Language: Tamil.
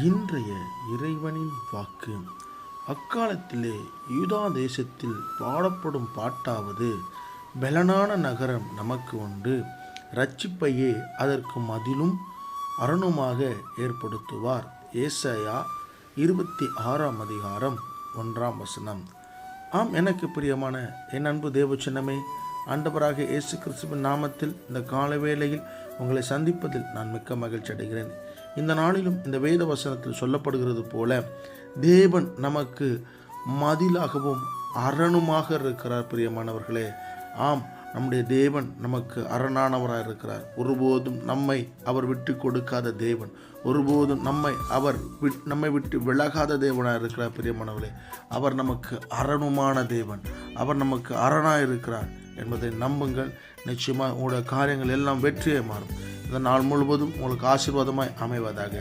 இன்றைய இறைவனின் வாக்கு. அக்காலத்திலே யூதா தேசத்தில் பாடப்படும் பாட்டாவது, பெலனான நகரம் நமக்கு உண்டு, இரட்சிப்பையே அதற்கு மதிலும் அரணுமாக ஏற்படுத்துவார். ஏசாயா 26 ஆம், எனக்கு பிரியமான என் அன்பு தேவச்சனமே, ஆண்டவராக இயேசு கிறிஸ்துவின் நாமத்தில் இந்த காலவேளையில் உங்களை சந்திப்பதில் நான் மிக்க மகிழ்ச்சி அடைகிறேன். இந்த நாளிலும் இந்த வேத வசனத்தில் சொல்லப்படுகிறது போல, தேவன் நமக்கு மதிலாகவும் அரணுமாக இருக்கிறார். பிரியமானவர்களே, ஆம், நம்முடைய தேவன் நமக்கு அரணானவராக இருக்கிறார். ஒருபோதும் நம்மை அவர் விட்டு கொடுக்காத தேவன், ஒருபோதும் நம்மை விட்டு விலகாத தேவனாக இருக்கிறார். பிரியமானவர்களே, அவர் நமக்கு அரணுமான தேவன், அவர் நமக்கு அரணாக இருக்கிறார் என்பதை நம்புங்கள். நிச்சயமாக உங்களுடைய காரியங்கள் எல்லாம் வெற்றியை மாறும். இந்த நாள் முழுவதும் உங்களுக்கு ஆசீர்வாதமாய் அமைவதாக.